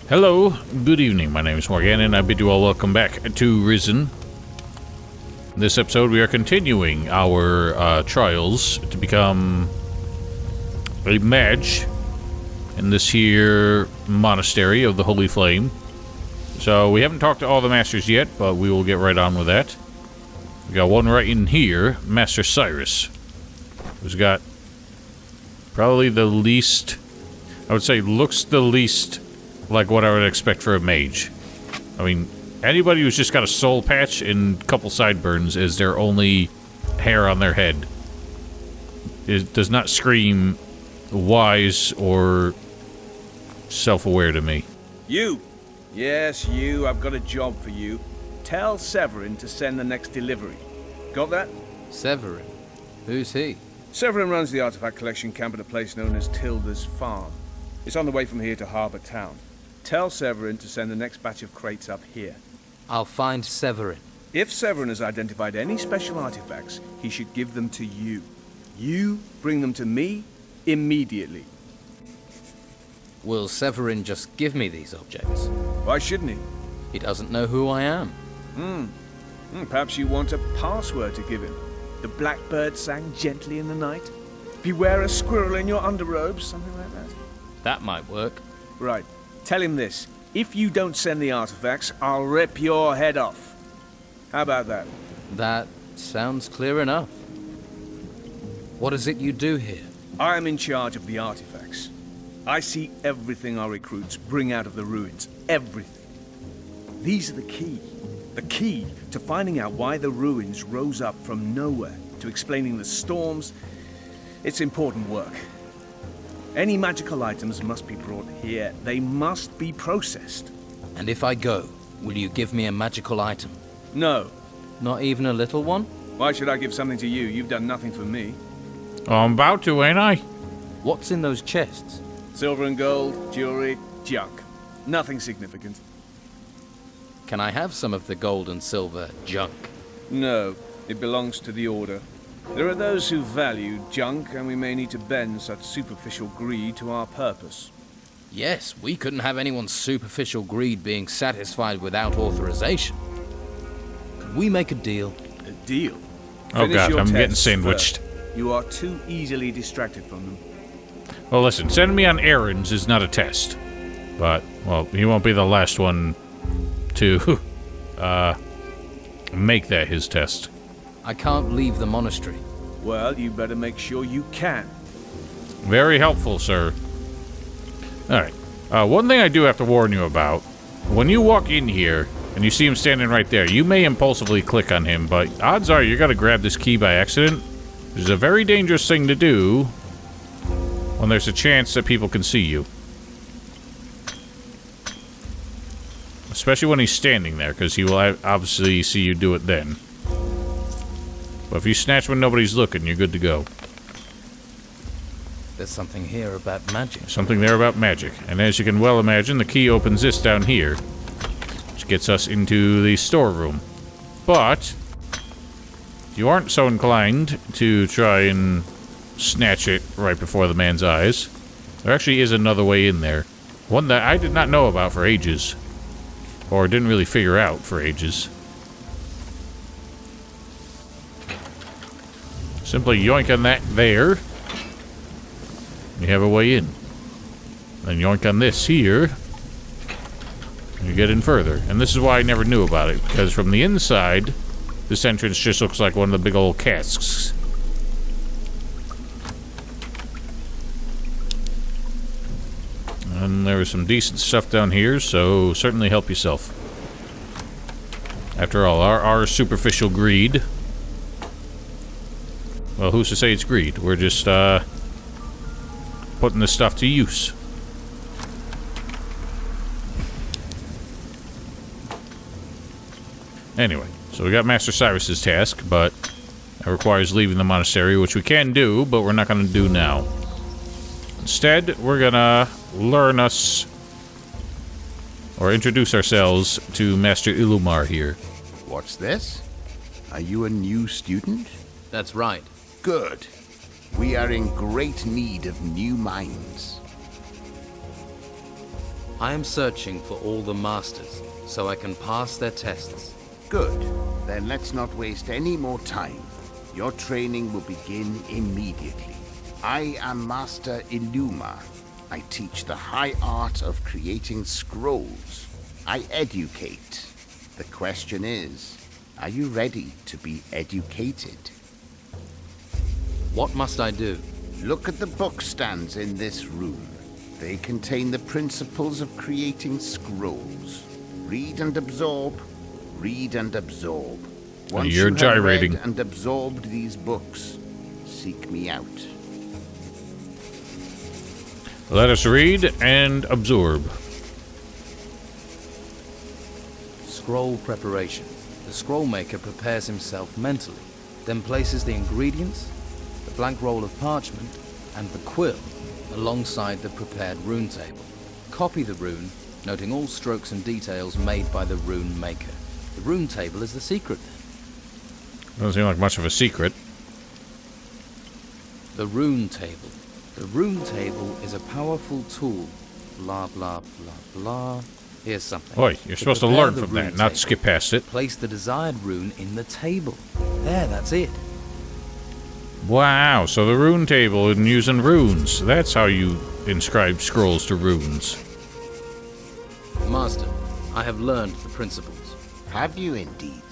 Hello, good evening. My name is Morgan, and I bid you all welcome back to Risen. In this episode, we are continuing our trials to become a mage in this here Monastery of the Holy Flame. So, we haven't talked to all the masters yet, but we will get right on with that. We got one right in here, Master Cyrus, who's got probably the least, I would say, looks the least like what I would expect for a mage. I mean, anybody who's just got a soul patch and a couple sideburns as their only hair on their head does not scream wise or self-aware to me. You! Yes, you. I've got a job for you. Tell Severin to send the next delivery. Got that? Severin? Who's he? Severin runs the artifact collection camp at a place known as Tilda's Farm. It's on the way from here to Harbour Town. Tell Severin to send the next batch of crates up here. I'll find Severin. If Severin has identified any special artifacts, he should give them to you. You bring them to me immediately. Will Severin just give me these objects? Why shouldn't he? He doesn't know who I am. Perhaps you want a password to give him. The blackbird sang gently in the night. Beware a squirrel in your underrobes, something like that. That might work. Right. Tell him this. If you don't send the artifacts, I'll rip your head off. How about that? That sounds clear enough. What is it you do here? I'm in charge of the artifacts. I see everything our recruits bring out of the ruins. Everything. These are the key. The key to finding out why the ruins rose up from nowhere, to explaining the storms. It's important work. Any magical items must be brought here. They must be processed. And if I go, will you give me a magical item? No. Not even a little one? Why should I give something to you? You've done nothing for me. Oh, I'm about to, ain't I? What's in those chests? Silver and gold, jewelry, junk. Nothing significant. Can I have some of the gold and silver junk? No, it belongs to the Order. There are those who value junk, and we may need to bend such superficial greed to our purpose. Yes, we couldn't have anyone's superficial greed being satisfied without authorization. Could we make a deal? A deal? Oh Finish god, your I'm getting tests sandwiched. first. You are too easily distracted from them. Well, listen, sending me on errands is not a test. But, well, he won't be the last one to, make that his test. I can't leave the monastery. Well, you better make sure you can. Very helpful, sir. Alright. One thing I do have to warn you about. When you walk in here, and you see him standing right there, you may impulsively click on him, but odds are you're gonna grab this key by accident. Which is a very dangerous thing to do when there's a chance that people can see you. Especially when he's standing there, because he will obviously see you do it then. But if you snatch when nobody's looking, you're good to go. There's something here about magic. Something there about magic. And as you can well imagine, the key opens this down here, which gets us into the storeroom. But if you aren't so inclined to try and snatch it right before the man's eyes, there actually is another way in there. One that I did not know about for ages. Or didn't really figure out for ages. Simply yoink on that there. You have a way in. Then yoink on this here. You get in further. And this is why I never knew about it. Because from the inside, this entrance just looks like one of the big old casks. And there was some decent stuff down here, so certainly help yourself. After all, our superficial greed... Well, who's to say it's greed? We're just, putting this stuff to use. Anyway, so we got Master Cyrus's task, but that requires leaving the monastery, which we can do, but we're not going to do now. Instead, we're gonna learn us, or introduce ourselves to Master Ilumar here. What's this? Are you a new student? That's right. Good. We are in great need of new minds. I am searching for all the masters, so I can pass their tests. Good. Then let's not waste any more time. Your training will begin immediately. I am Master Illuma. I teach the high art of creating scrolls. I educate. The question is, are you ready to be educated? What must I do? Look at the book stands in this room. They contain the principles of creating scrolls. Read and absorb. Read and absorb. Once You're you have gyrating. read and absorbed these books, seek me out. Let us read and absorb. Scroll preparation. The scroll maker prepares himself mentally, then places the ingredients, the blank roll of parchment, and the quill alongside the prepared rune table. Copy the rune, noting all strokes and details made by the rune maker. The rune table is the secret then. Doesn't seem like much of a secret. The rune table. The rune table is a powerful tool. Blah, blah, blah, blah. Here's something. Boy, you're supposed to prepare learn the from rune that, not table, skip past it. place the desired rune in the table. There, that's it. Wow, so the rune table and using runes. That's how you inscribe scrolls to runes. Master, I have learned the principles. Have you indeed?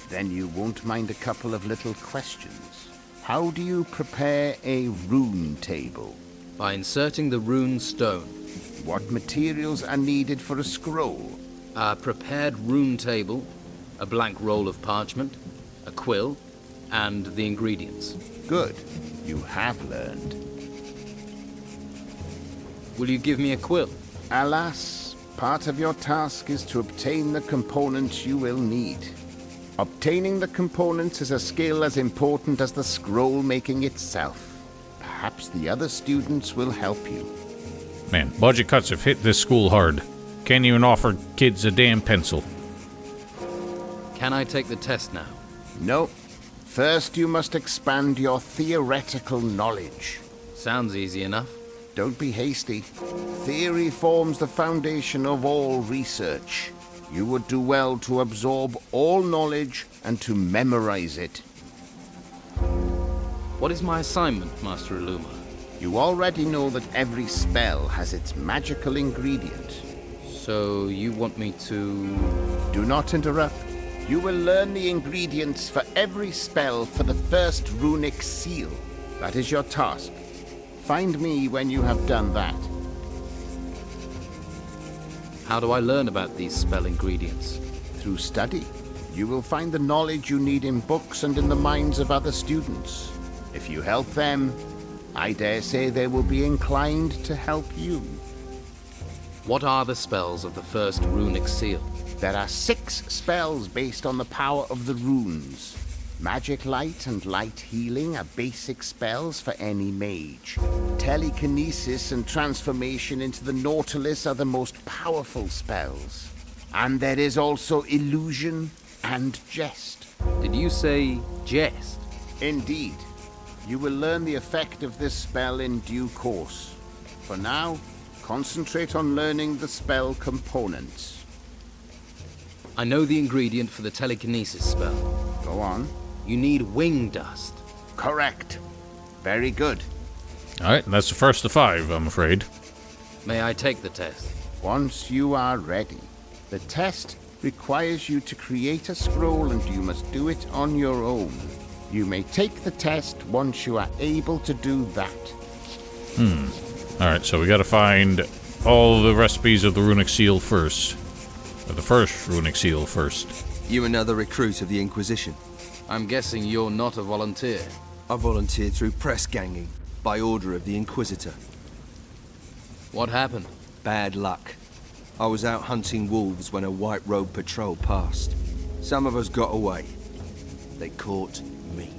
Then you won't mind a couple of little questions. How do you prepare a rune table? By inserting the rune stone. What materials are needed for a scroll? A prepared rune table, a blank roll of parchment, a quill, and the ingredients. Good. You have learned. Will you give me a quill? Alas, part of your task is to obtain the components you will need. Obtaining the components is a skill as important as the scroll making itself. Perhaps the other students will help you. Man, budget cuts have hit this school hard. Can't even offer kids a damn pencil. Can I take the test now? No. First, you must expand your theoretical knowledge. Sounds easy enough. Don't be hasty. Theory forms the foundation of all research. You would do well to absorb all knowledge and to memorize it. What is my assignment, Master Illuma? You already know that every spell has its magical ingredient. So you want me to... Do not interrupt. You will learn the ingredients for every spell for the first runic seal. That is your task. Find me when you have done that. How do I learn about these spell ingredients? Through study. You will find the knowledge you need in books and in the minds of other students. If you help them, I dare say they will be inclined to help you. What are the spells of the first runic seal? There are 6 spells based on the power of the runes. Magic Light and Light Healing are basic spells for any mage. Telekinesis and Transformation into the Nautilus are the most powerful spells. And there is also Illusion and Jest. Did you say jest? Indeed. You will learn the effect of this spell in due course. For now, concentrate on learning the spell components. I know the ingredient for the telekinesis spell. Go on. You need wing dust. Correct. Very good. Alright, that's the first of 5, I'm afraid. May I take the test? Once you are ready, the test requires you to create a scroll and you must do it on your own. You may take the test once you are able to do that. Alright, so we gotta find all the recipes of the runic seal first. Or the first runic seal first. You another recruit of the Inquisition? I'm guessing you're not a volunteer. I volunteered through press ganging, by order of the Inquisitor. What happened? Bad luck. I was out hunting wolves when a white robe patrol passed. Some of us got away. They caught me.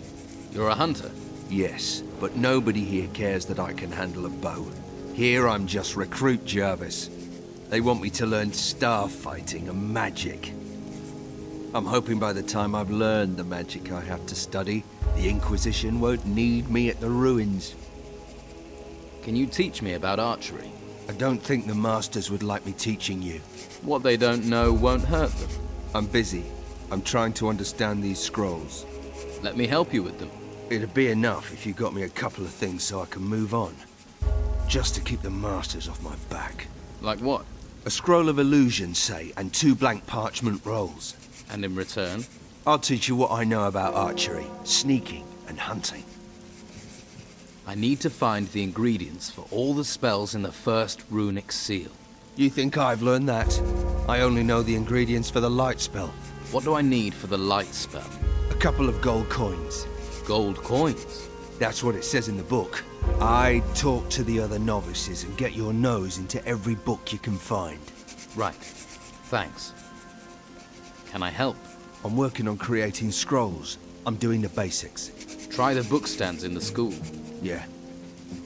You're a hunter? Yes, but nobody here cares that I can handle a bow. Here I'm just recruit Jarvis. They want me to learn star fighting and magic. I'm hoping by the time I've learned the magic I have to study, the Inquisition won't need me at the ruins. Can you teach me about archery? I don't think the Masters would like me teaching you. What they don't know won't hurt them. I'm busy. I'm trying to understand these scrolls. Let me help you with them. It'd be enough if you got me a couple of things so I can move on. Just to keep the Masters off my back. Like what? A scroll of illusion, say, and 2 blank parchment rolls. And in return? I'll teach you what I know about archery, sneaking, and hunting. I need to find the ingredients for all the spells in the first runic seal. You think I've learned that? I only know the ingredients for the light spell. What do I need for the light spell? A couple of gold coins. Gold coins? That's what it says in the book. I talk to the other novices and get your nose into every book you can find. Right. Thanks. Can I help? I'm working on creating scrolls. I'm doing the basics. Try the book stands in the school. Yeah,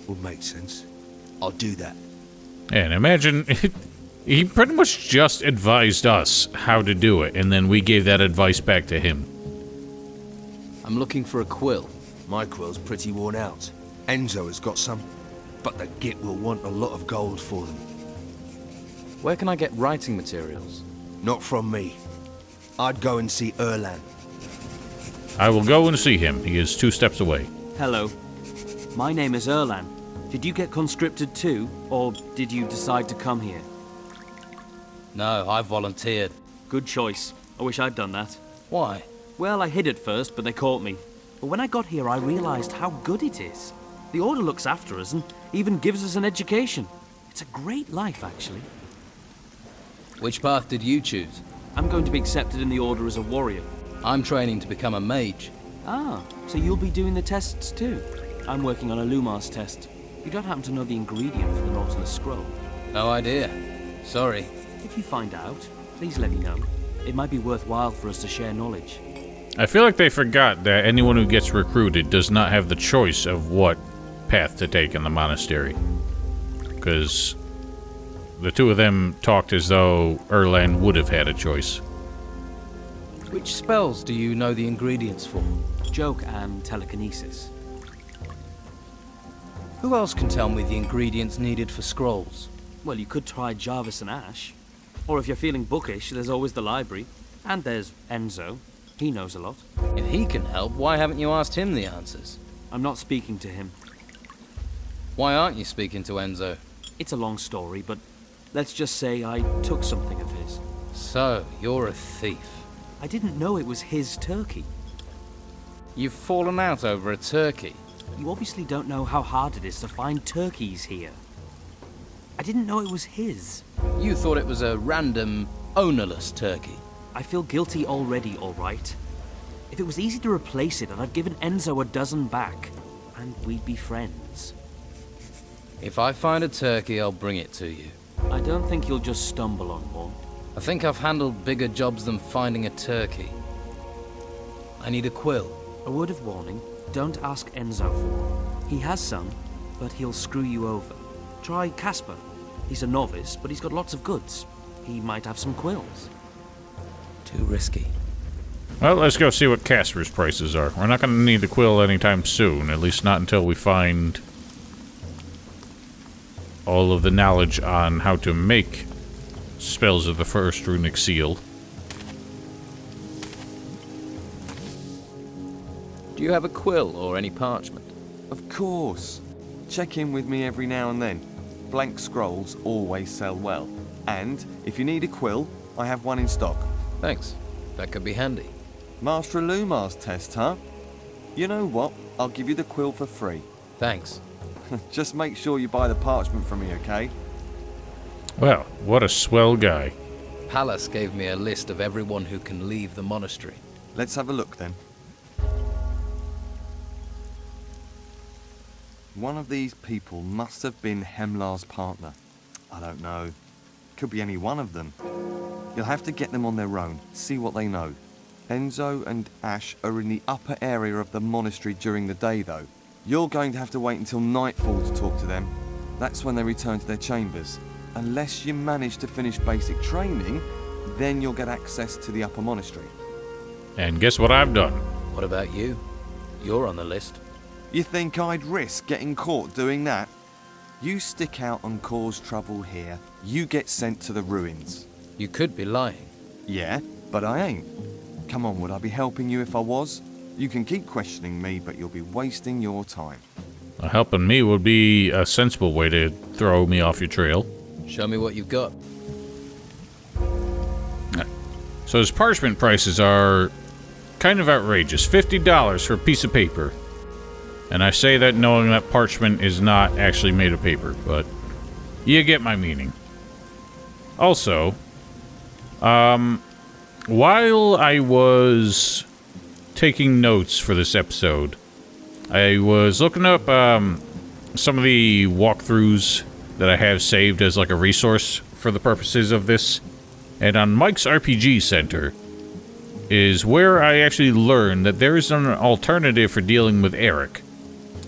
will make sense. I'll do that. And imagine, he pretty much just advised us how to do it, and then we gave that advice back to him. I'm looking for a quill. My quill's pretty worn out. Enzo has got some, but the Git will want a lot of gold for them. Where can I get writing materials? Not from me. I'd go and see Erlan. I will go and see him. He is 2 steps away. Hello. My name is Erlan. Did you get conscripted too, or did you decide to come here? No, I volunteered. Good choice. I wish I'd done that. Why? Well, I hid at first, but they caught me. But when I got here, I realized how good it is. The Order looks after us and even gives us an education. It's a great life, actually. Which path did you choose? I'm going to be accepted in the Order as a warrior. I'm training to become a mage. Ah, so you'll be doing the tests too? I'm working on a Lumos test. You don't happen to know the ingredient for the Nautilus scroll? No idea. Sorry. If you find out, please let me know. It might be worthwhile for us to share knowledge. I feel like they forgot that anyone who gets recruited does not have the choice of what path to take in the monastery. Because the 2 of them talked as though Erlan would have had a choice. Which spells do you know the ingredients for? Joke and telekinesis. Who else can tell me the ingredients needed for scrolls? Well, you could try Jarvis and Ash. Or if you're feeling bookish, there's always the library. And there's Enzo. He knows a lot. If he can help, why haven't you asked him the answers? I'm not speaking to him. Why aren't you speaking to Enzo? It's a long story, but let's just say I took something of his. So, you're a thief. I didn't know it was his turkey. You've fallen out over a turkey. You obviously don't know how hard it is to find turkeys here. I didn't know it was his. You thought it was a random, ownerless turkey. I feel guilty already, all right. If it was easy to replace it, I'd have given Enzo a dozen back, and we'd be friends. If I find a turkey, I'll bring it to you. I don't think you'll just stumble on one. I think I've handled bigger jobs than finding a turkey. I need a quill. A word of warning, don't ask Enzo for one. He has some, but he'll screw you over. Try Casper. He's a novice, but he's got lots of goods. He might have some quills. Too risky. Well, let's go see what Casper's prices are. We're not going to need the quill anytime soon, at least not until we find all of the knowledge on how to make spells of the first runic seal. Do you have a quill or any parchment? Of course. Check in with me every now and then. Blank scrolls always sell well. And if you need a quill, I have one in stock. Thanks. That could be handy. Master Lumar's test, huh? You know what? I'll give you the quill for free. Thanks. Just make sure you buy the parchment from me, okay? Well, what a swell guy. Pallas gave me a list of everyone who can leave the monastery. Let's have a look then. One of these people must have been Hemlar's partner. I don't know. Could be any one of them. You'll have to get them on their own, see what they know. Enzo and Ash are in the upper area of the monastery during the day, though. You're going to have to wait until nightfall to talk to them. That's when they return to their chambers. Unless you manage to finish basic training, then you'll get access to the upper monastery. And guess what I've done? What about you? You're on the list. You think I'd risk getting caught doing that? You stick out and cause trouble here, you get sent to the ruins. You could be lying. Yeah, but I ain't. Come on, would I be helping you if I was? You can keep questioning me, but you'll be wasting your time. Helping me would be a sensible way to throw me off your trail. Show me what you've got. So his parchment prices are kind of outrageous. $50 for a piece of paper. And I say that knowing that parchment is not actually made of paper, but you get my meaning. Also, while I was taking notes for this episode, I was looking up some of the walkthroughs that I have saved as like a resource for the purposes of this. And on Mike's RPG Center is where I actually learned that there is an alternative for dealing with Eric.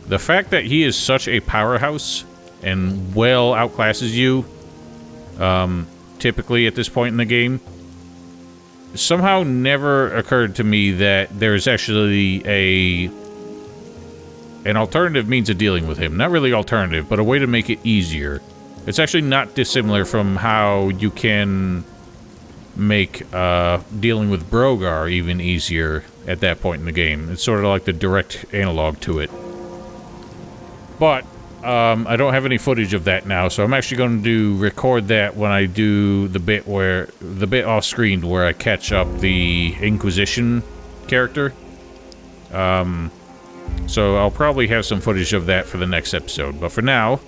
The fact that he is such a powerhouse and well outclasses you, typically at this point in the game, somehow never occurred to me that there's actually an alternative means of dealing with him. Not really alternative, but a way to make it easier. It's actually not dissimilar from how you can make dealing with Brogar even easier at that point in the game. It's sort of like the direct analog to it. But I don't have any footage of that now, so I'm actually going to record that when I do the bit off screen where I catch up the Inquisition character. So I'll probably have some footage of that for the next episode. But for now,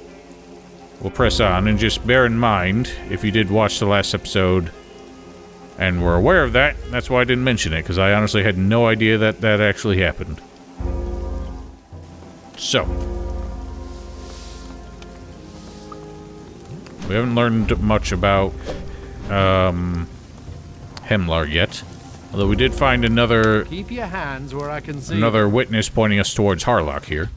we'll press on, and just bear in mind, if you did watch the last episode and were aware of that, that's why I didn't mention it, because I honestly had no idea that that actually happened. So, we haven't learned much about Hemlar yet. Although we did find another... Keep your hands where I can see. Another witness pointing us towards Harlock here.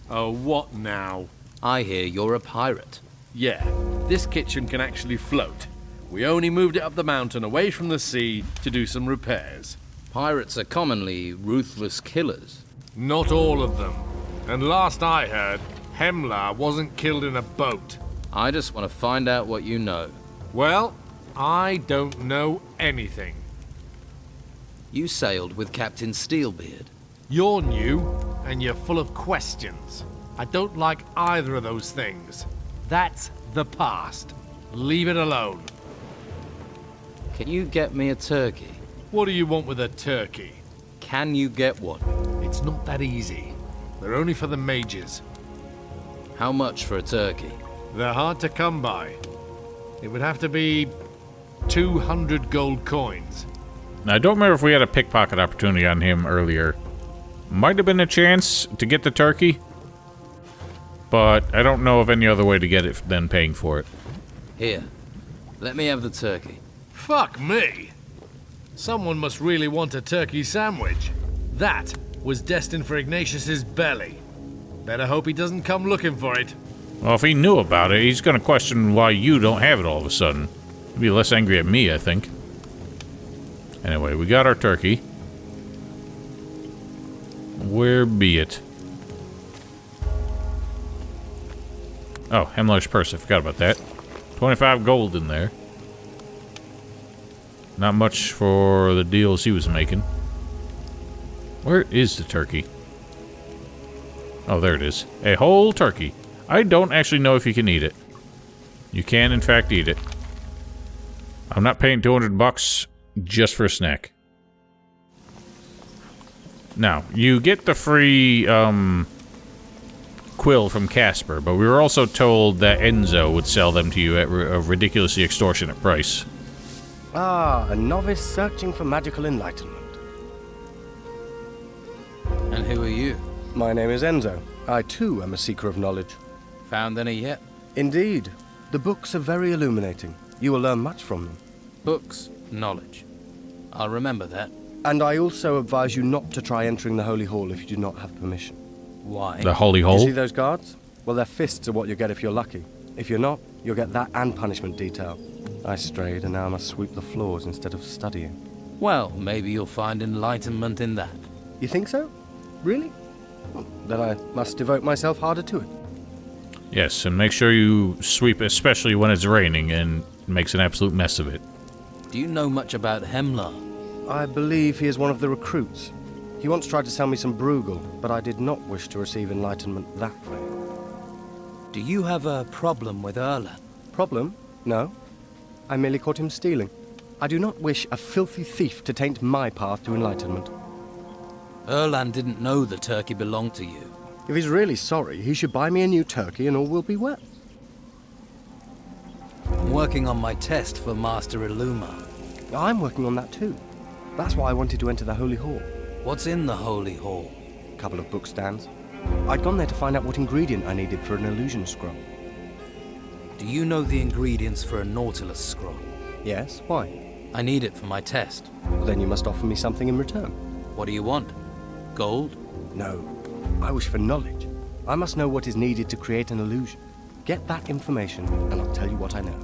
Oh, what now? I hear you're a pirate. Yeah, this kitchen can actually float. We only moved it up the mountain away from the sea to do some repairs. Pirates are commonly ruthless killers. Not all of them. And last I heard, Hemlar wasn't killed in a boat. I just want to find out what you know. Well, I don't know anything. You sailed with Captain Steelbeard. You're new, and you're full of questions. I don't like either of those things. That's the past. Leave it alone. Can you get me a turkey? What do you want with a turkey? Can you get one? It's not that easy. They're only for the mages. How much for a turkey? They're hard to come by. It would have to be 200 gold coins. Now, I don't remember if we had a pickpocket opportunity on him earlier. Might have been a chance to get the turkey, but I don't know of any other way to get it than paying for it. Here, let me have the turkey. Fuck me! Someone must really want a turkey sandwich. That was destined for Ignatius's belly. Better hope he doesn't come looking for it. Well, if he knew about it, he's going to question why you don't have it all of a sudden. He'd be less angry at me, I think. Anyway, we got our turkey. Where be it? Oh, Hemlar's purse. I forgot about that. 25 gold in there. Not much for the deals he was making. Where is the turkey? Oh, there it is. A whole turkey. I don't actually know if you can eat it. You can, in fact, eat it. I'm not paying 200 bucks just for a snack. Now, you get the free, quill from Casper, but we were also told that Enzo would sell them to you at a ridiculously extortionate price. Ah, a novice searching for magical enlightenment. And who are you? My name is Enzo. I, too, am a seeker of knowledge. Found any yet? Indeed. The books are very illuminating. You will learn much from them. Books, knowledge. I'll remember that. And I also advise you not to try entering the Holy Hall if you do not have permission. Why? The Holy You Hole? see those guards? Well, their fists are what you'll get if you're lucky. If you're not, you'll get that and punishment detail. I strayed, and now I must sweep the floors instead of studying. Well, maybe you'll find enlightenment in that. You think so? Really? Then I must devote myself harder to it. Yes, and make sure you sweep, especially when it's raining and makes an absolute mess of it. Do you know much about Hemlar? I believe he is one of the recruits. He once tried to sell me some Bruegel, but I did not wish to receive enlightenment that way. Do you have a problem with Erland? Problem? No. I merely caught him stealing. I do not wish a filthy thief to taint my path to enlightenment. Erland didn't know the turkey belonged to you. If he's really sorry, he should buy me a new turkey and all will be well. I'm working on my test for Master Illuma. I'm working on that too. That's why I wanted to enter the Holy Hall. What's in the Holy Hall? A couple of bookstands. I'd gone there to find out what ingredient I needed for an illusion scroll. Do you know the ingredients for a Nautilus scroll? Yes, why? I need it for my test. Well, then you must offer me something in return. What do you want? Gold? No. I wish for knowledge. I must know what is needed to create an illusion. Get that information, and I'll tell you what I know.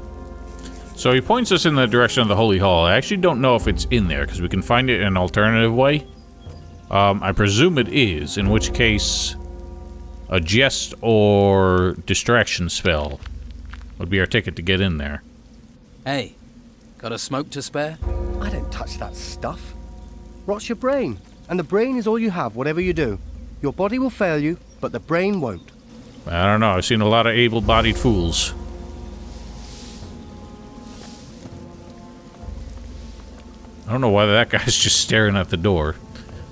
So he points us in the direction of the Holy Hall. I actually don't know if it's in there, because we can find it in an alternative way. I presume it is, in which case a jest or distraction spell would be our ticket to get in there. Hey, got a smoke to spare? I don't touch that stuff. Rots your brain, and the brain is all you have, whatever you do. Your body will fail you, but the brain won't. I don't know, I've seen a lot of able-bodied fools. I don't know why that guy's just staring at the door.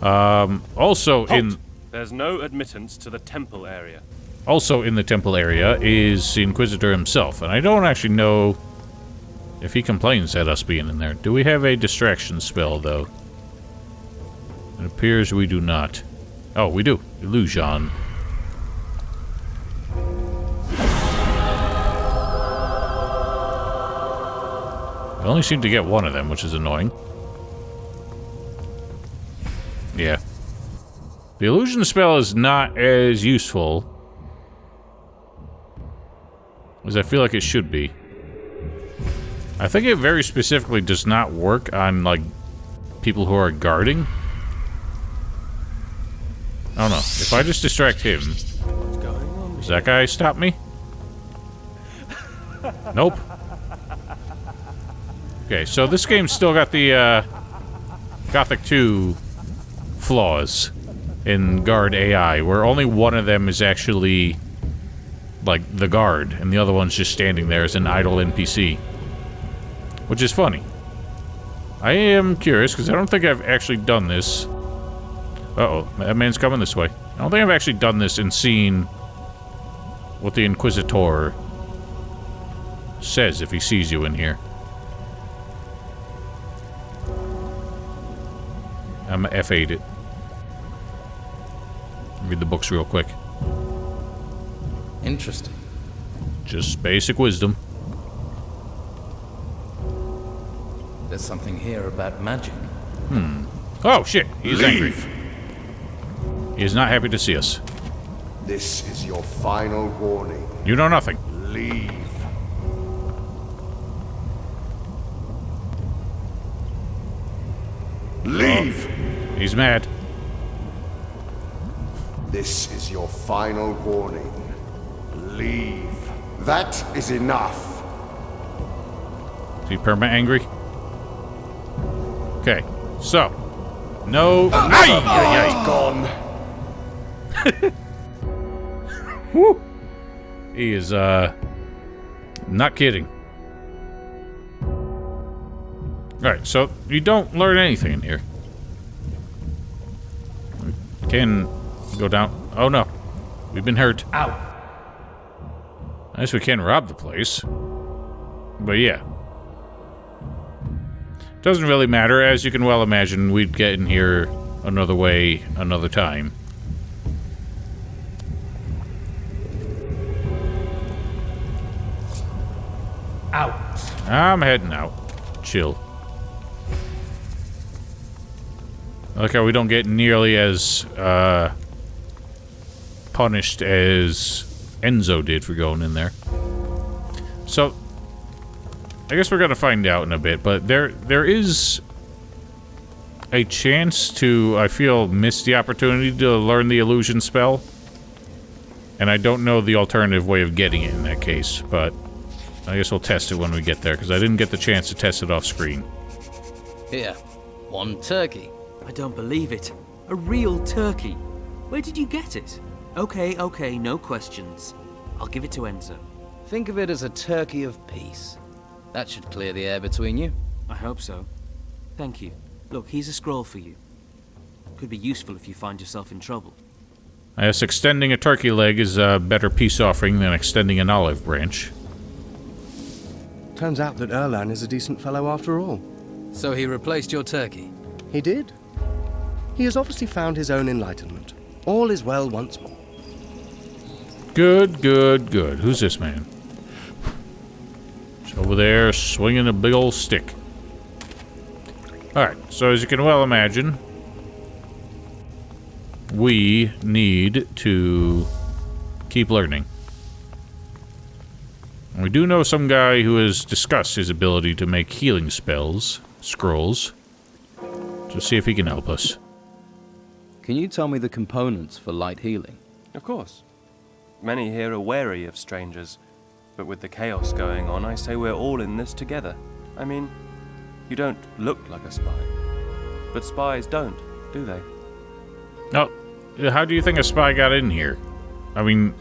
Also Halt! in... There's no admittance to the temple area. Also in the temple area is the Inquisitor himself, and I don't actually know if he complains at us being in there. Do we have a distraction spell, though? It appears we do not. Oh, we do. Illusion. I only seem to get one of them, which is annoying. Yeah. The illusion spell is not as useful as I feel like it should be. I think it very specifically does not work on, like, people who are guarding. I don't know. If I just distract him... Does that guy stop me? Nope. Okay, so this game's still got the, Gothic 2 flaws in guard AI, where only one of them is actually, like, the guard, and the other one's just standing there as an idle NPC. Which is funny. I am curious, because I don't think I've actually done this. Uh-oh, that man's coming this way. I don't think I've actually done this and seen what the Inquisitor says if he sees you in here. I'm gonna F8 it. Read the books real quick. Interesting. Just basic wisdom. There's something here about magic. Oh, shit. He's angry. He is not happy to see us. This is your final warning. You know nothing. Leave. Leave! He's mad. This is your final warning. Leave. That is enough. Is he perma angry? Okay, so. No. Gone. Woo! He is, not kidding. Alright, so you don't learn anything in here. We can go down. Oh no. We've been hurt. Ow. I guess we can rob the place. But yeah. Doesn't really matter. As you can well imagine, we'd get in here another way, another time. Out. I'm heading out. Chill. I like how we don't get nearly as, punished as Enzo did for going in there. So, I guess we're gonna find out in a bit, but there is a chance to, I feel, miss the opportunity to learn the illusion spell. And I don't know the alternative way of getting it in that case, but I guess we'll test it when we get there, because I didn't get the chance to test it off screen. Here, 1 turkey. I don't believe it. A real turkey. Where did you get it? Okay, no questions. I'll give it to Enzo. Think of it as a turkey of peace. That should clear the air between you. I hope so. Thank you. Look, here's a scroll for you. Could be useful if you find yourself in trouble. I guess extending a turkey leg is a better peace offering than extending an olive branch. Turns out that Erlan is a decent fellow after all. So he replaced your turkey? He did. He has obviously found his own enlightenment. All is well once more. Good, good, good. Who's this man? He's over there swinging a big old stick. Alright, so as you can well imagine, we need to keep learning. We do know some guy who has discussed his ability to make healing spells, scrolls. Just see if he can help us. Can you tell me the components for light healing? Of course. Many here are wary of strangers, but with the chaos going on, I say we're all in this together. I mean, you don't look like a spy. But spies don't, do they? No. How do you think a spy got in here? I mean,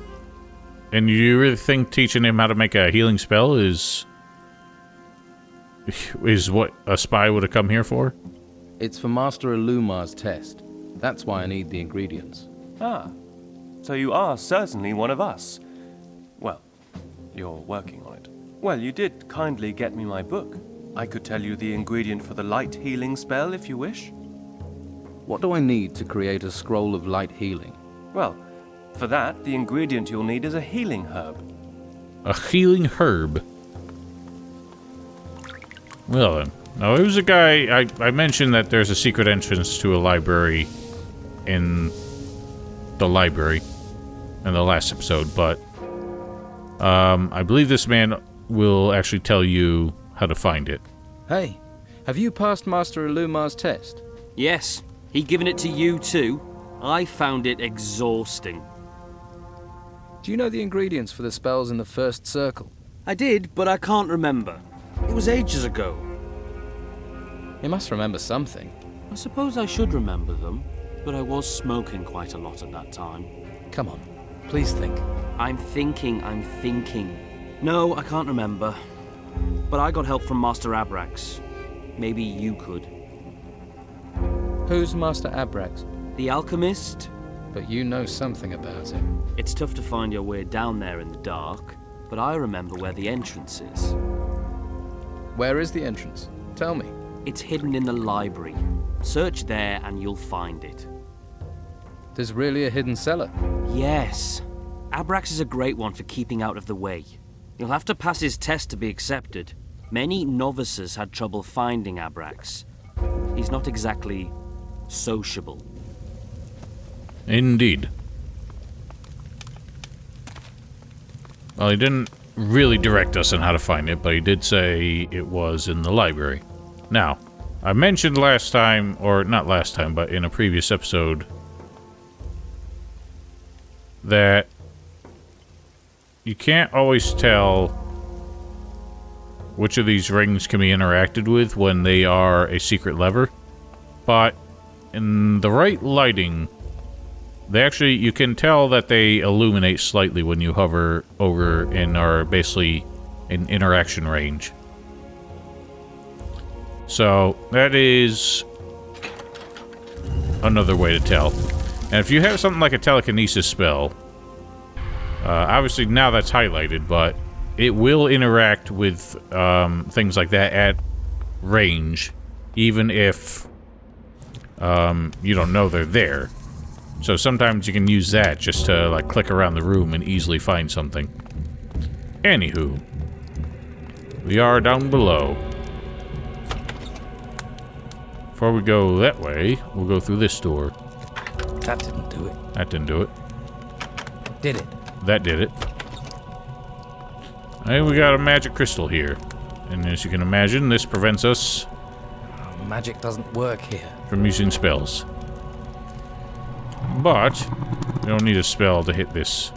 and you really think teaching him how to make a healing spell is what a spy would have come here for? It's for Master Illumar's test. That's why I need the ingredients. Ah, so you are certainly one of us. Well, you're working on it. Well, you did kindly get me my book. I could tell you the ingredient for the light healing spell if you wish. What do I need to create a scroll of light healing? Well, for that, the ingredient you'll need is a healing herb. A healing herb? Well then. Now, it was a guy... I mentioned that there's a secret entrance to a library in the library in the last episode, but I believe this man will actually tell you how to find it. Hey, have you passed Master Illumar's test? Yes, he given it to you too. I found it exhausting. Do you know the ingredients for the spells in the first circle? I did, but I can't remember. It was ages ago. You must remember something. I suppose I should remember them, but I was smoking quite a lot at that time. Come on, please think. I'm thinking. No, I can't remember. But I got help from Master Abrax. Maybe you could. Who's Master Abrax? The alchemist? But you know something about him. It's tough to find your way down there in the dark, but I remember where the entrance is. Where is the entrance? Tell me. It's hidden in the library. Search there and you'll find it. There's really a hidden cellar? Yes. Abrax is a great one for keeping out of the way. You'll have to pass his test to be accepted. Many novices had trouble finding Abrax. He's not exactly sociable. Indeed. Well, he didn't really direct us on how to find it, but he did say it was in the library. Now, I mentioned last time, or not last time, but in a previous episode, that you can't always tell which of these rings can be interacted with when they are a secret lever, but in the right lighting, they actually, you can tell that they illuminate slightly when you hover over and are basically in interaction range. So, that is another way to tell. And if you have something like a telekinesis spell, obviously now that's highlighted, but it will interact with things like that at range, even if you don't know they're there. So sometimes you can use that just to like click around the room and easily find something. Anywho, we are down below. Before we go that way, we'll go through this door. That didn't do it. That didn't do it. Did it? That did it. Hey, we got a magic crystal here. And as you can imagine, this prevents us Magic doesn't work here. from using spells. But we don't need a spell to hit this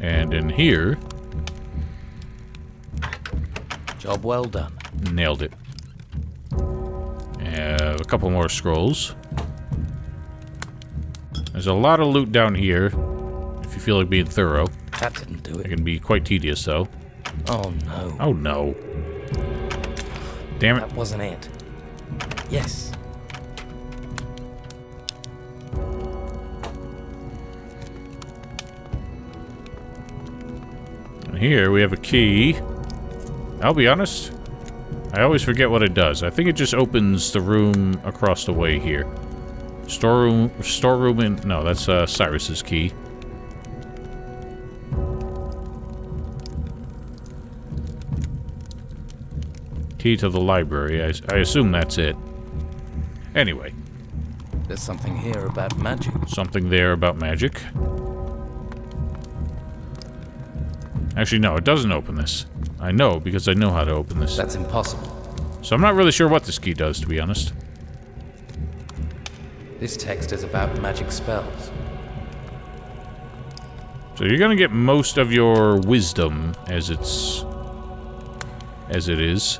And in here... Job well done. Nailed it. A couple more scrolls. There's a lot of loot down here, if you feel like being thorough. That didn't do It it. can be quite tedious, though. Oh no. Oh, no. Damn it. That wasn't it. Yes. And here we have a key. I'll be honest, I always forget what it does. I think it just opens the room across the way here. Storeroom in... No, that's Cyrus's key. Key to the library. I assume that's it. Anyway. There's something here about magic. Something there about magic. Actually, no, it doesn't open this. I know, because I know how to open this. That's impossible. So I'm not really sure what this key does, to be honest. This text is about magic spells. So you're gonna get most of your wisdom as it is,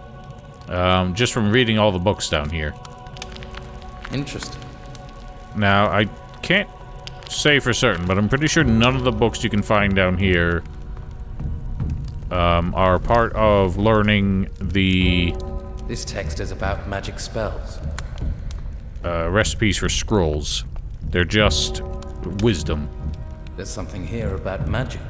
just from reading all the books down here. Interesting. Now, I can't say for certain, but I'm pretty sure none of the books you can find down here are part of learning the... This text is about magic spells. Recipes for scrolls. They're just wisdom. There's something here about magic.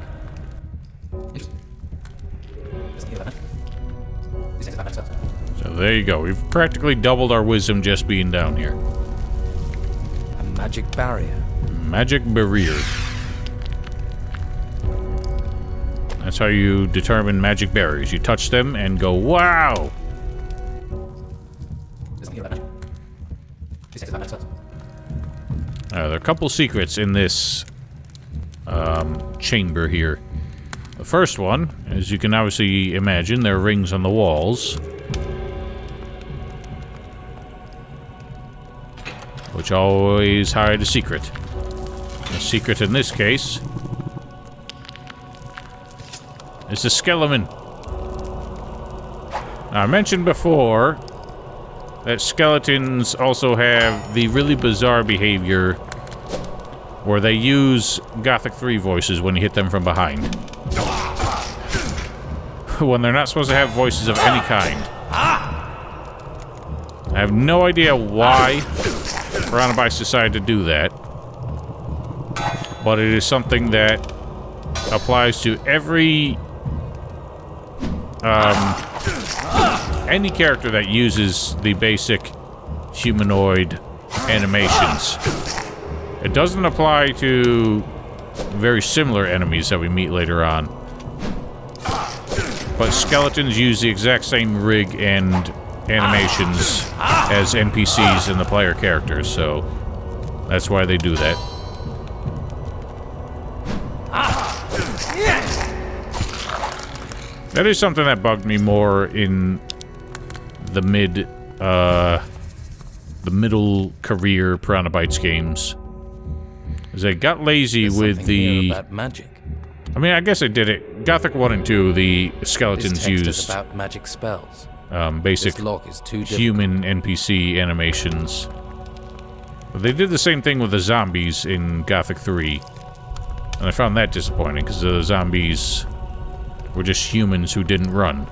So there you go. We've practically doubled our wisdom just being down here. A magic barrier. Magic barrier. That's how you determine magic barriers. You touch them and go, wow! There are a couple secrets in this chamber here. The first one, as you can obviously imagine, there are rings on the walls, which always hide a secret. The secret in this case is the skeleton. Now, I mentioned before that skeletons also have the really bizarre behavior where they use Gothic 3 voices when you hit them from behind. When they're not supposed to have voices of any kind. I have no idea why Coronavirus decided to do that, but it is something that applies to every any character that uses the basic humanoid animations. It doesn't apply to very similar enemies that we meet later on, but skeletons use the exact same rig and animations as NPCs and the player characters, so that's why they do that. That is something that bugged me more in the middle career Piranha Bytes games. Is they got lazy with the about magic. I mean, I guess they did it. Gothic 1 and 2, the skeletons This text used is about magic spells. basic This lock is too difficult. human NPC animations. But they did the same thing with the zombies in Gothic 3. And I found that disappointing, because the zombies were just humans who didn't run.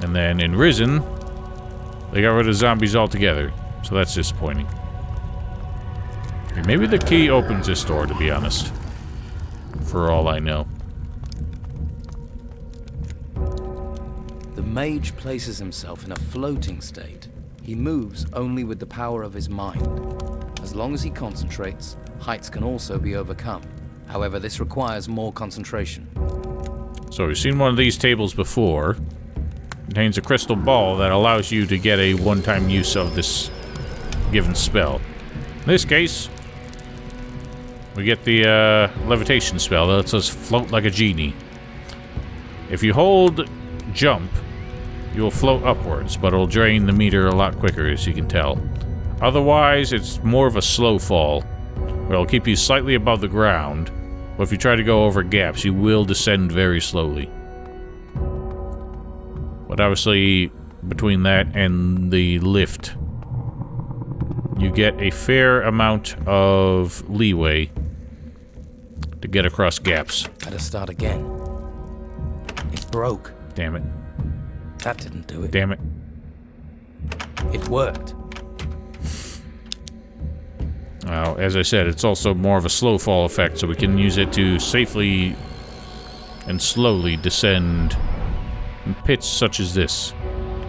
And then in Risen, they got rid of zombies altogether. So that's disappointing. Okay, maybe the key opens this door, to be honest. For all I know. The mage places himself in a floating state. He moves only with the power of his mind. As long as he concentrates, heights can also be overcome. However, this requires more concentration. So we've seen one of these tables before. Contains a crystal ball that allows you to get a one-time use of this given spell. In this case, we get the levitation spell that lets us float like a genie. If you hold jump, you'll float upwards, but it'll drain the meter a lot quicker, as you can tell. Otherwise, it's more of a slow fall, where it'll keep you slightly above the ground, But if you try to go over gaps, you will descend very slowly. But obviously, between that and the lift, you get a fair amount of leeway to get across gaps. Better start again. It broke. Damn it. That didn't do it. Damn it. It worked. Now, as I said, it's also more of a slow fall effect, so we can use it to safely and slowly descend in pits such as this.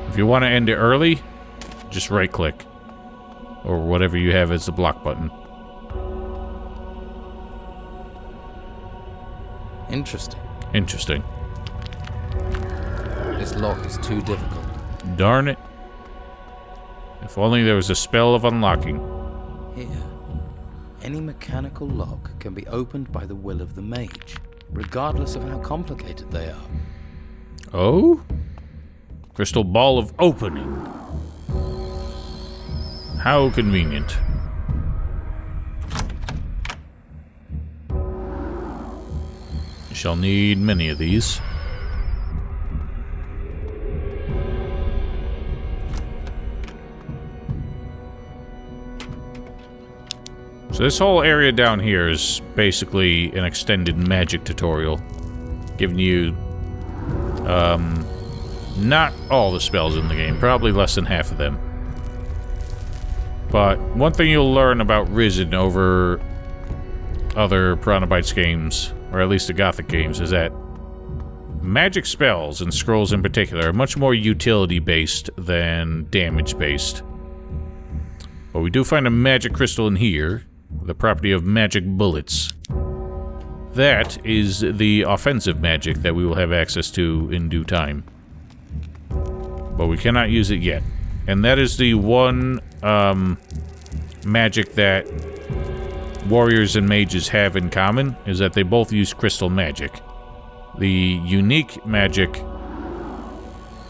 If you want to end it early, just right-click. Or whatever you have as the block button. Interesting. Interesting. This lock is too difficult. Darn it. If only there was a spell of unlocking. Here, any mechanical lock can be opened by the will of the mage, regardless of how complicated they are. Oh? Crystal ball of opening. How convenient. You shall need many of these. So this whole area down here is basically an extended magic tutorial, giving you not all the spells in the game, probably less than half of them. But one thing you'll learn about Risen over other Piranha Bytes games, or at least the Gothic games, is that magic spells, and scrolls in particular, are much more utility-based than damage-based. But we do find a magic crystal in here, the property of magic bullets. That is the offensive magic that we will have access to in due time. But we cannot use it yet. And that is the one magic that warriors and mages have in common, is that they both use crystal magic. The unique magic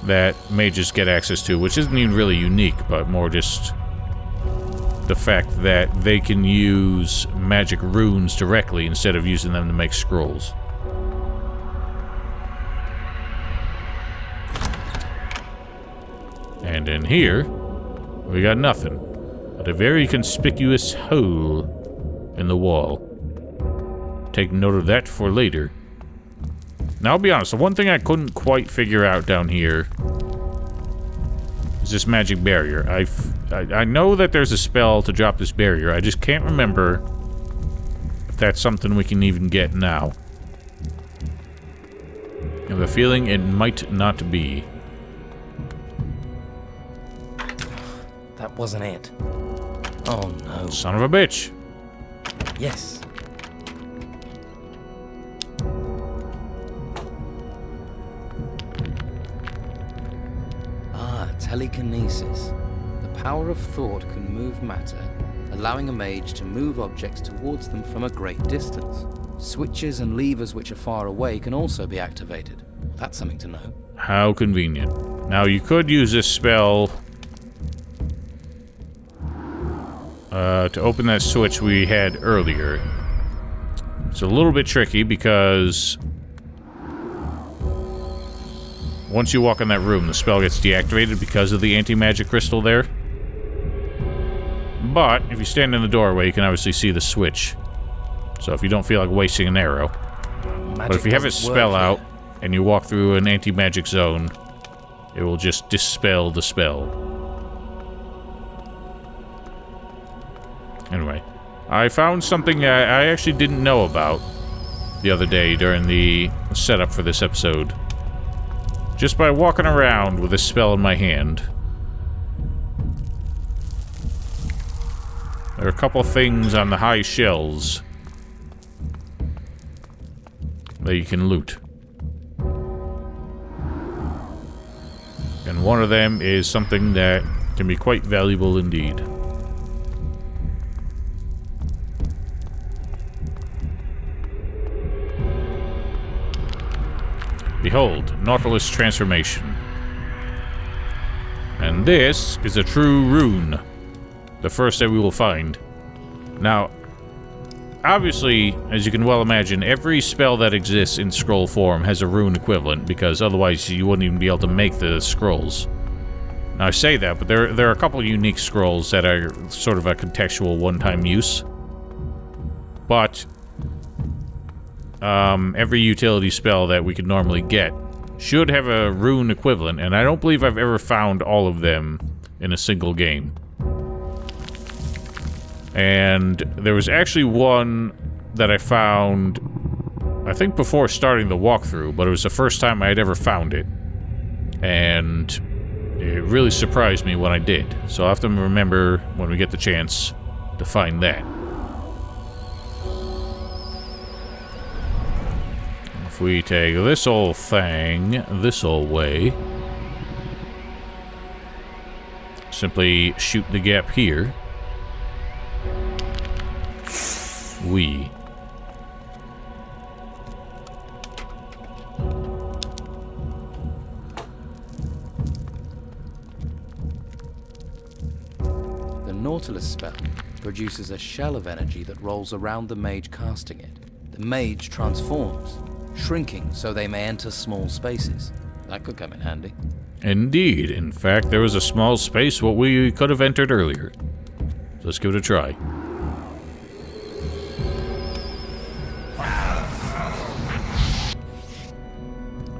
that mages get access to, which isn't even really unique, but more just the fact that they can use magic runes directly instead of using them to make scrolls. And in here, we got nothing but a very conspicuous hole in the wall. Take note of that for later. Now, I'll be honest, the one thing I couldn't quite figure out down here is this magic barrier. I know that there's a spell to drop this barrier. I just can't remember if that's something we can even get now. I have a feeling it might not be. That wasn't it. Oh no. Son of a bitch. Yes. Telekinesis. The power of thought can move matter, allowing a mage to move objects towards them from a great distance. Switches and levers which are far away can also be activated. That's something to know. How convenient. Now, you could use this spell to open that switch we had earlier. It's a little bit tricky because once you walk in that room, the spell gets deactivated because of the anti-magic crystal there. But if you stand in the doorway, you can obviously see the switch. So if you don't feel like wasting an arrow. But if you have it spell out and you walk through an anti-magic zone, it will just dispel the spell. Anyway, I found something I actually didn't know about the other day during the setup for this episode. Just by walking around with a spell in my hand. There are a couple things on the high shelves that you can loot. And one of them is something that can be quite valuable indeed. Behold, Nautilus Transformation. And this is a true rune. The first that we will find. Now, obviously, as you can well imagine, every spell that exists in scroll form has a rune equivalent, because otherwise you wouldn't even be able to make the scrolls. Now, I say that, but there are a couple unique scrolls that are sort of a contextual one-time use. But every utility spell that we could normally get should have a rune equivalent, and I don't believe I've ever found all of them in a single game. And there was actually one that I found, I think before starting the walkthrough, but it was the first time I had ever found it. And it really surprised me when I did. So I'll have to remember when we get the chance to find that. If we take this old thing this old way, simply shoot the gap here. The Nautilus spell produces a shell of energy that rolls around the mage casting it. The mage transforms, shrinking so they may enter small spaces. That could come in handy. Indeed. In fact, there was a small space what we could have entered earlier. Let's give it a try.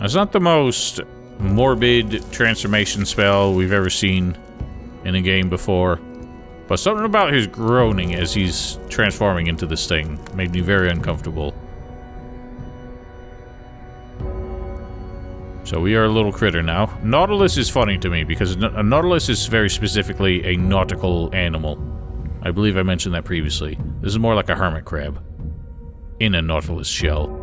It's not the most morbid transformation spell we've ever seen in a game before, but something about his groaning as he's transforming into this thing made me very uncomfortable. So we are a little critter now. Nautilus is funny to me because a nautilus is very specifically a nautical animal. I believe I mentioned that previously. This is more like a hermit crab in a nautilus shell.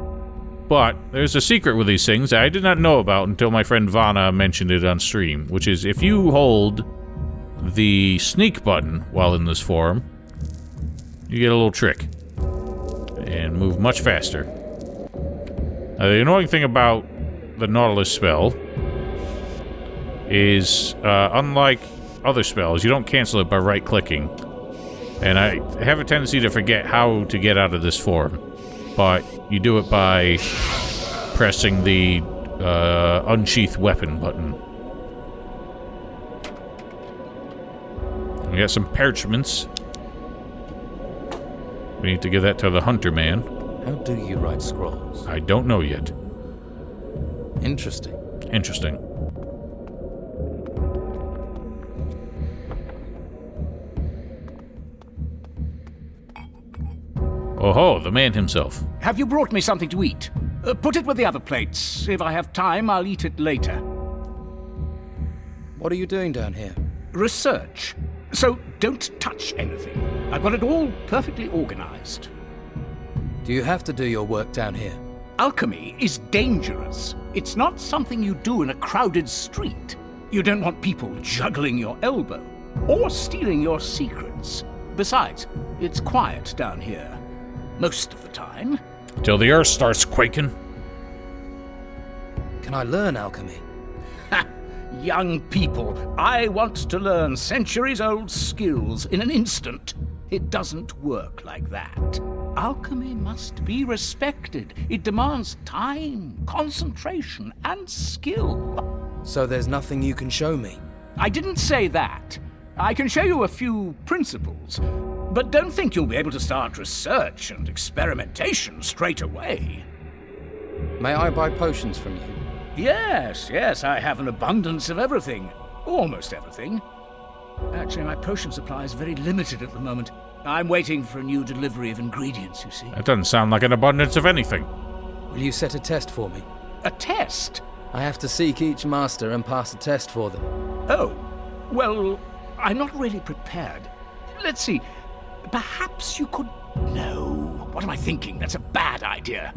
But there's a secret with these things that I did not know about until my friend Vana mentioned it on stream, which is if you hold the sneak button while in this form, you get a little trick and move much faster. Now, the annoying thing about the Nautilus spell is, unlike other spells, you don't cancel it by right-clicking. And I have a tendency to forget how to get out of this form. But you do it by pressing the unsheath weapon button. We got some parchments. We need to give that to the hunter man. How do you write scrolls? I don't know yet. Interesting. Interesting. Oh-ho, the man himself. Have you brought me something to eat? Put it with the other plates. If I have time, I'll eat it later. What are you doing down here? Research. So don't touch anything. I've got it all perfectly organized. Do you have to do your work down here? Alchemy is dangerous. It's not something you do in a crowded street. You don't want people juggling your elbow or stealing your secrets. Besides, it's quiet down here. Most of the time. Till the earth starts quaking. Can I learn alchemy? Ha! Young people, I want to learn centuries-old skills in an instant. It doesn't work like that. Alchemy must be respected. It demands time, concentration, and skill. So there's nothing you can show me? I didn't say that. I can show you a few principles, but don't think you'll be able to start research and experimentation straight away. May I buy potions from you? Yes, I have an abundance of everything. Almost everything. Actually, my potion supply is very limited at the moment. I'm waiting for a new delivery of ingredients, you see. That doesn't sound like an abundance of anything. Will you set a test for me? A test? I have to seek each master and pass a test for them. Oh, well, I'm not really prepared. Let's see. Perhaps you could... No. What am I thinking? That's a bad idea.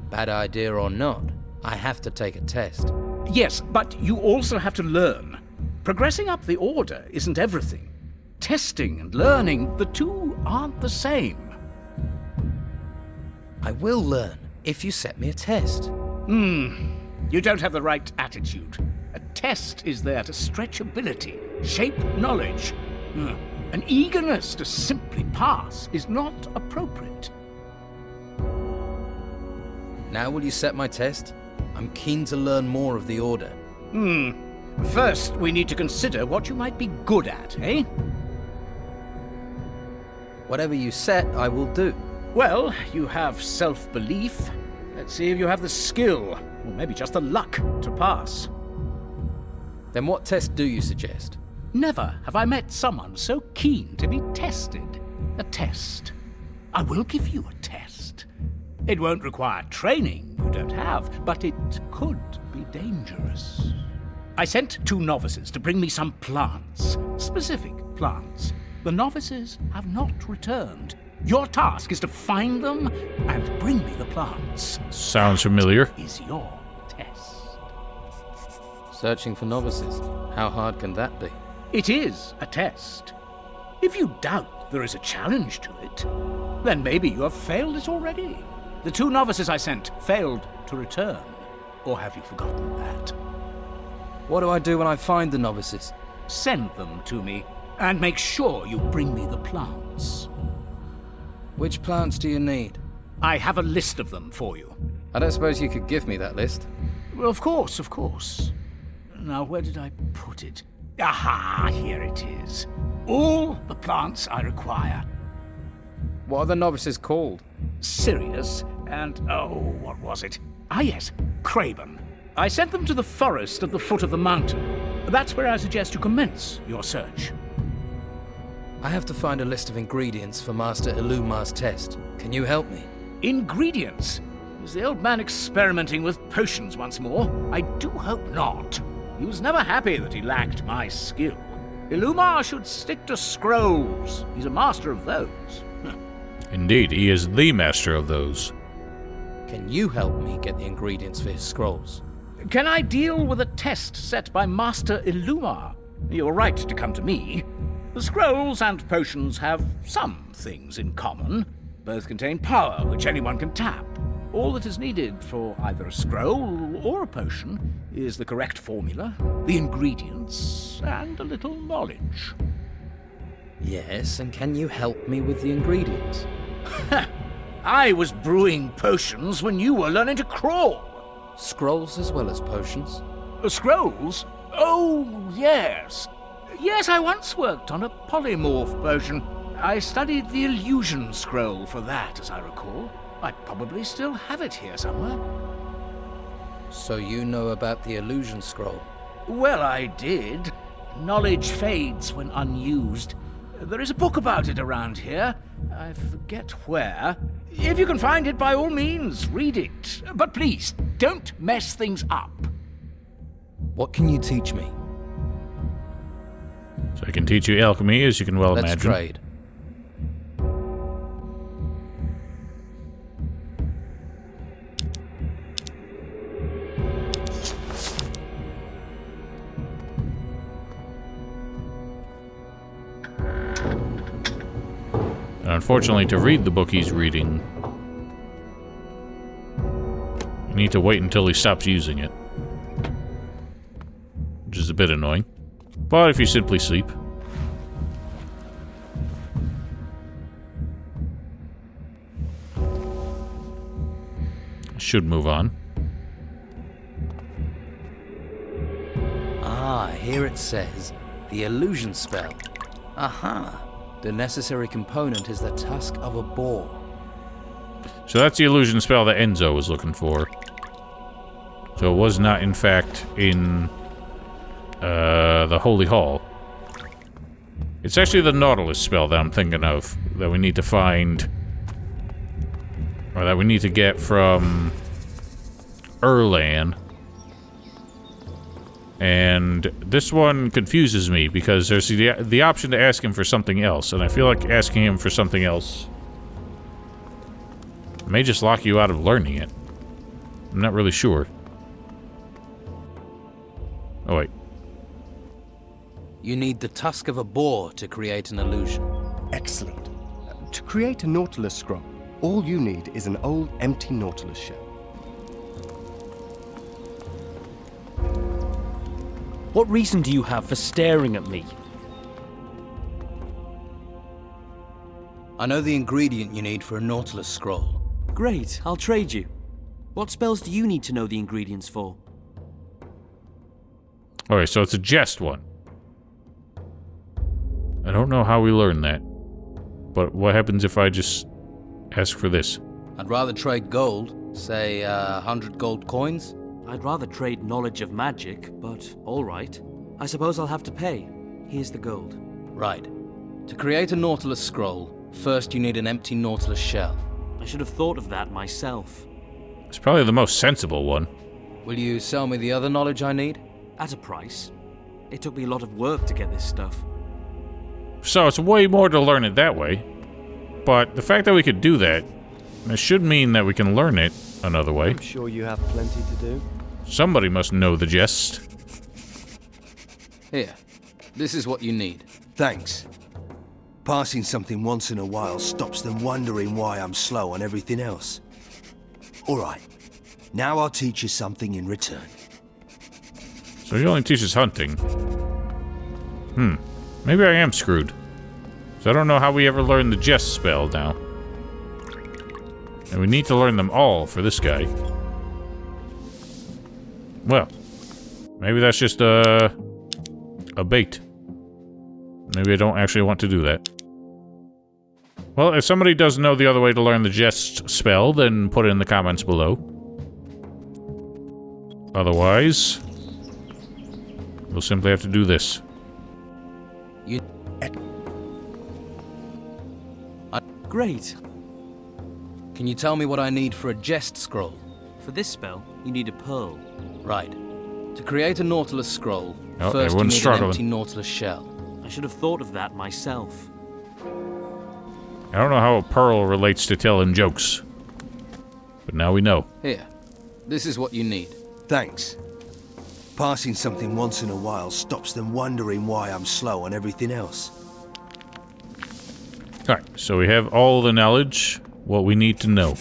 Bad idea or not, I have to take a test. Yes, but you also have to learn. Progressing up the order isn't everything. Testing and learning, the two aren't the same. I will learn if you set me a test. You don't have the right attitude. A test is there to stretch ability, shape knowledge. An eagerness to simply pass is not appropriate. Now will you set my test? I'm keen to learn more of the Order. First, we need to consider what you might be good at, eh? Whatever you set, I will do. Well, you have self-belief. Let's see if you have the skill, or maybe just the luck, to pass. Then what test do you suggest? Never have I met someone so keen to be tested. A test. I will give you a test. It won't require training you don't have, but it could be dangerous. I sent 2 novices to bring me some plants, specific plants. The novices have not returned. Your task is to find them and bring me the plants. Sounds familiar. That is your test. Searching for novices. How hard can that be? It is a test. If you doubt there is a challenge to it, then maybe you have failed it already. The 2 novices I sent failed to return. Or have you forgotten that? What do I do when I find the novices? Send them to me, and make sure you bring me the plants. Which plants do you need? I have a list of them for you. I don't suppose you could give me that list? Well, of course, of course. Now, where did I put it? Aha, here it is. All the plants I require. What are the novices called? Sirius and, what was it? Ah, yes, Craben. I sent them to the forest at the foot of the mountain. That's where I suggest you commence your search. I have to find a list of ingredients for Master Ilumar's test. Can you help me? Ingredients? Is the old man experimenting with potions once more? I do hope not. He was never happy that he lacked my skill. Ilumar should stick to scrolls. He's a master of those. Indeed, he is the master of those. Can you help me get the ingredients for his scrolls? Can I deal with a test set by Master Ilumar? You're right to come to me. The scrolls and potions have some things in common. Both contain power, which anyone can tap. All that is needed for either a scroll or a potion is the correct formula, the ingredients, and a little knowledge. Yes, and can you help me with the ingredients? I was brewing potions when you were learning to crawl. Scrolls as well as potions? Scrolls? Oh, yes. Yes, I once worked on a polymorph potion. I studied the illusion scroll for that, as I recall. I probably still have it here somewhere. So you know about the illusion scroll? Well, I did. Knowledge fades when unused. There is a book about it around here. I forget where. If you can find it, by all means, read it. But please, don't mess things up. What can you teach me? So I can teach you alchemy, as you can well Let's imagine. trade. Unfortunately, to read the book he's reading, you need to wait until he stops using it. Which is a bit annoying. But if you simply sleep... should move on. Ah, here it says, the illusion spell. Aha! The necessary component is the tusk of a boar. So that's the illusion spell that Enzo was looking for. So it was not, in fact, in the Holy Hall. It's actually the Nautilus spell that I'm thinking of, that we need to find, or that we need to get from Erlan. And this one confuses me because there's the option to ask him for something else, and I feel like asking him for something else may just lock you out of learning it. I'm not really sure. Oh, wait. You need the tusk of a boar to create an illusion. Excellent. To create a Nautilus scroll, all you need is an old, empty Nautilus shell. What reason do you have for staring at me? I know the ingredient you need for a Nautilus scroll. Great, I'll trade you. What spells do you need to know the ingredients for? Okay, so it's a jest one. I don't know how we learn that. But what happens if I just ask for this? I'd rather trade gold, say 100 gold coins. I'd rather trade knowledge of magic, but alright. I suppose I'll have to pay. Here's the gold. Right. To create a Nautilus scroll, first you need an empty Nautilus shell. I should have thought of that myself. It's probably the most sensible one. Will you sell me the other knowledge I need? At a price. It took me a lot of work to get this stuff. So it's way more to learn it that way. But the fact that we could do that, it should mean that we can learn it another way. I'm sure you have plenty to do. Somebody must know the jest. Here. This is what you need. Thanks. Passing something once in a while stops them wondering why I'm slow on everything else. Alright. Now I'll teach you something in return. So he only teaches hunting. Maybe I am screwed. So I don't know how we ever learn the jest spell now. And we need to learn them all for this guy. Well, maybe that's just a bait. Maybe I don't actually want to do that. Well, if somebody does know the other way to learn the jest spell, then put it in the comments below. Otherwise, we'll simply have to do this. Great. Can you tell me what I need for a jest scroll? For this spell, you need a pearl. Right. To create a Nautilus scroll, Oh, first you everyone's need struggling. an empty Nautilus shell. I should have thought of that myself. I don't know how a pearl relates to telling jokes. But now we know. Here. This is what you need. Thanks. Passing something once in a while stops them wondering why I'm slow on everything else. Alright, so we have all the knowledge, what we need to know.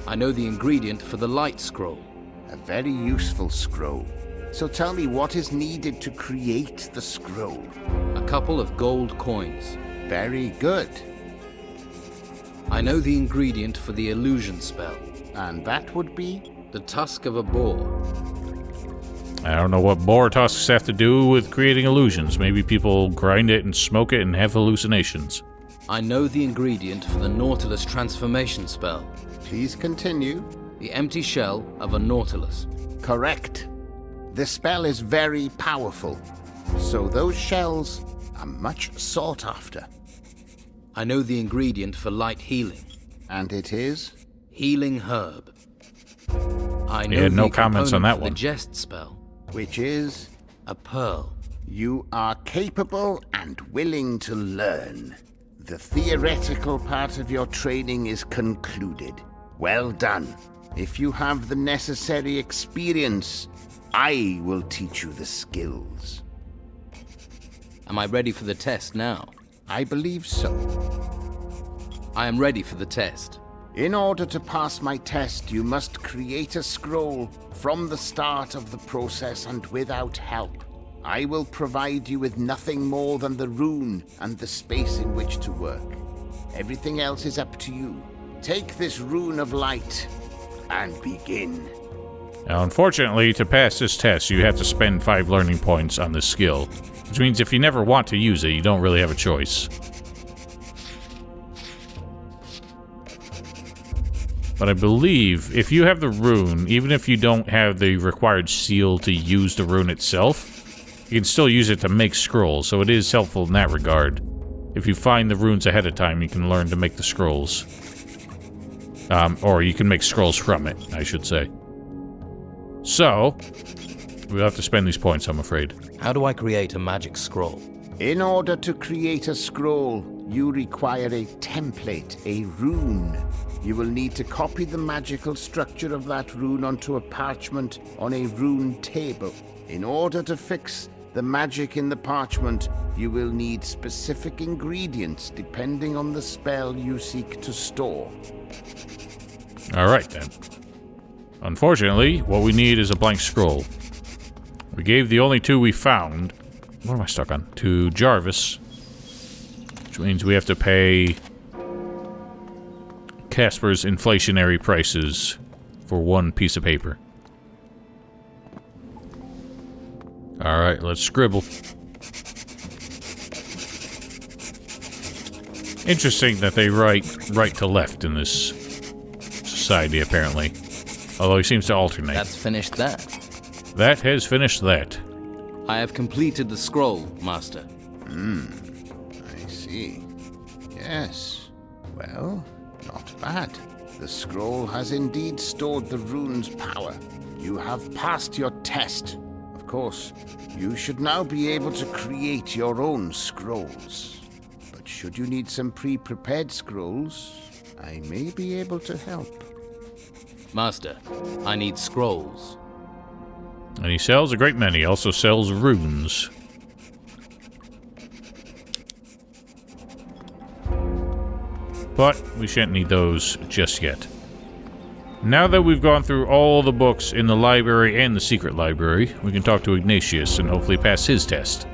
I know the ingredient for the light scroll. A very useful scroll. So tell me what is needed to create the scroll. A couple of gold coins. Very good. I know the ingredient for the illusion spell. And that would be? The tusk of a boar. I don't know what boar tusks have to do with creating illusions. Maybe people grind it and smoke it and have hallucinations. I know the ingredient for the Nautilus transformation spell. Please continue. The empty shell of a Nautilus. Correct. The spell is very powerful, so those shells are much sought after. I know the ingredient for light healing. And it is? Healing herb. I know Yeah, no the comments on component that for one. the jest spell. Which is? A pearl. You are capable and willing to learn. The theoretical part of your training is concluded. Well done. If you have the necessary experience, I will teach you the skills. Am I ready for the test now? I believe so. I am ready for the test. In order to pass my test, you must create a scroll from the start of the process and without help. I will provide you with nothing more than the rune and the space in which to work. Everything else is up to you. Take this rune of light and begin. Now, unfortunately, to pass this test, you have to spend 5 learning points on this skill. Which means if you never want to use it, you don't really have a choice. But I believe if you have the rune, even if you don't have the required seal to use the rune itself, you can still use it to make scrolls, so it is helpful in that regard. If you find the runes ahead of time, you can learn to make the scrolls. Or you can make scrolls from it, I should say. So, we'll have to spend these points, I'm afraid. How do I create a magic scroll? In order to create a scroll, you require a template, a rune. You will need to copy the magical structure of that rune onto a parchment on a rune table. In order to fix the magic in the parchment, you will need specific ingredients depending on the spell you seek to store. Alright then. Unfortunately, what we need is a blank scroll. We gave the only 2 we found... What am I stuck on? To Jarvis. Which which means we have to pay Casper's inflationary prices for one piece of paper. Alright, let's scribble. Interesting that they write right to left in this society, apparently. Although he seems to alternate. That's finished that. That has finished that. I have completed the scroll, Master. I see. Yes. Well, not bad. The scroll has indeed stored the rune's power. You have passed your test. Of course, you should now be able to create your own scrolls. But should you need some pre-prepared scrolls, I may be able to help. Master, I need scrolls. And he sells a great many. Also sells runes. But we shan't need those just yet. Now that we've gone through all the books in the library and the secret library, we can talk to Ignatius and hopefully pass his test.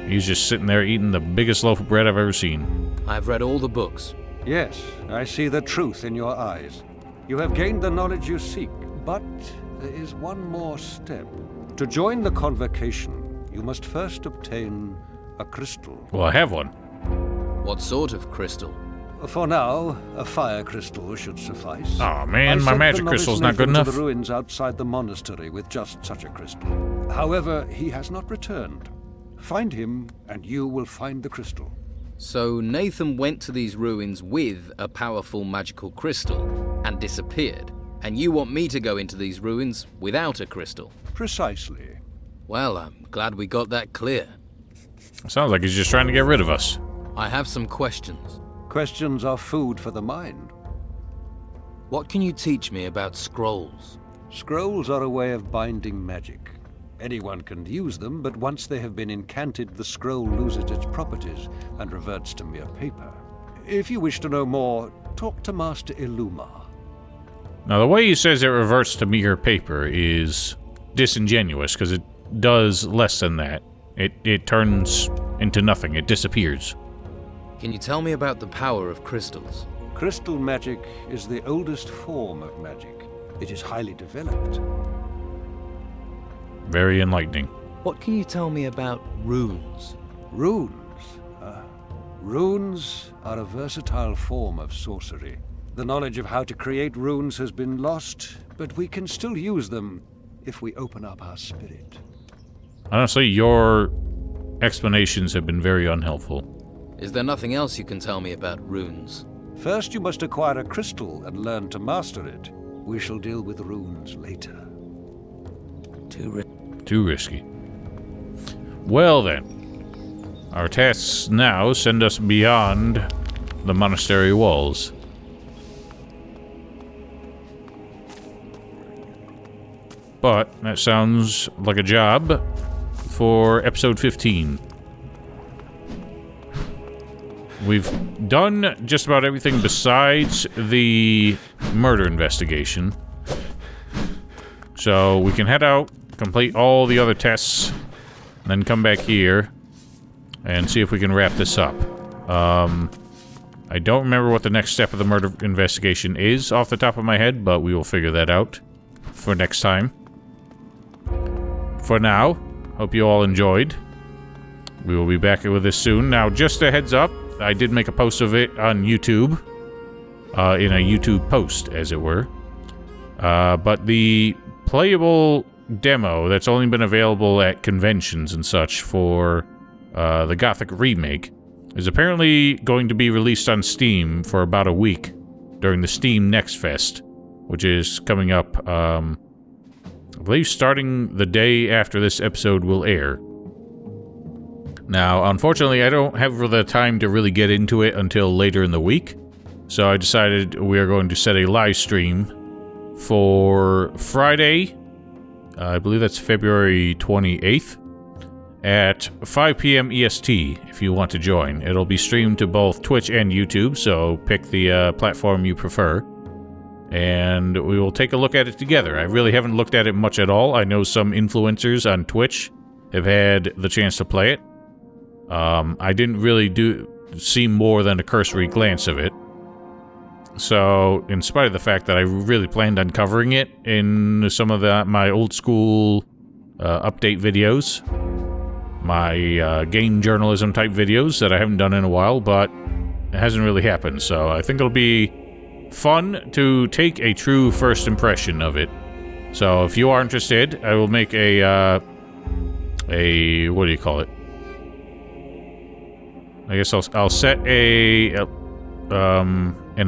He's just sitting there eating the biggest loaf of bread I've ever seen. I've read all the books. Yes, I see the truth in your eyes. You have gained the knowledge you seek, but there is one more step. To join the convocation, you must first obtain a crystal. Well, I have one. What sort of crystal? For now, a fire crystal should suffice. Aw, man, my magic crystal's not good enough. I sent the ruins outside the monastery with just such a crystal. However, he has not returned. Find him, and you will find the crystal. So Nathan went to these ruins with a powerful magical crystal and disappeared. And you want me to go into these ruins without a crystal? Precisely. Well, I'm glad we got that clear. Sounds like he's just trying to get rid of us. I have some questions. Questions are food for the mind. What can you teach me about scrolls? Scrolls are a way of binding magic. Anyone can use them, but once they have been incanted, the scroll loses its properties and reverts to mere paper. If you wish to know more, talk to Master Illuma. Now, the way he says it reverts to mere paper is disingenuous, because it does less than that. It turns into nothing. It disappears. Can you tell me about the power of crystals? Crystal magic is the oldest form of magic. It is highly developed. Very enlightening. What can you tell me about runes? Runes? Runes are a versatile form of sorcery. The knowledge of how to create runes has been lost, but we can still use them if we open up our spirit. Honestly, your explanations have been very unhelpful. Is there nothing else you can tell me about runes? First, you must acquire a crystal and learn to master it. We shall deal with runes later. Too risky. Well then, our tasks now send us beyond the monastery walls. But that sounds like a job for episode 15. We've done just about everything besides the murder investigation. So we can head out, complete all the other tests, and then come back here and see if we can wrap this up. I don't remember what the next step of the murder investigation is off the top of my head, but we will figure that out for next time. For now, hope you all enjoyed. We will be back with this soon. Now, just a heads up, I did make a post of it on YouTube, in a YouTube post, as it were. But the playable demo that's only been available at conventions and such for the Gothic remake is apparently going to be released on Steam for about a week during the Steam Next Fest, which is coming up, I believe starting the day after this episode will air. Now, unfortunately, I don't have the time to really get into it until later in the week, so I decided we are going to set a live stream for Friday, I believe that's February 28th, at 5 p.m. EST, if you want to join. It'll be streamed to both Twitch and YouTube, so pick the platform you prefer, and we will take a look at it together. I really haven't looked at it much at all. I know some influencers on Twitch have had the chance to play it. I didn't really see more than a cursory glance of it. So, in spite of the fact that I really planned on covering it in some of my old school update videos, my game journalism type videos that I haven't done in a while, but it hasn't really happened. So I think it'll be fun to take a true first impression of it. So if you are interested, I will make a what do you call it? I guess I'll set an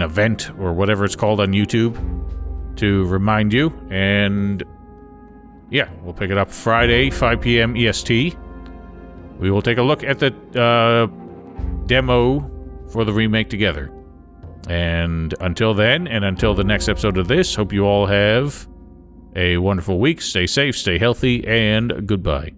event or whatever it's called on YouTube to remind you, and yeah, we'll pick it up Friday, 5 p.m. EST. We will take a look at the demo for the remake together. And until then, and until the next episode of this, hope you all have a wonderful week. Stay safe, stay healthy, and goodbye.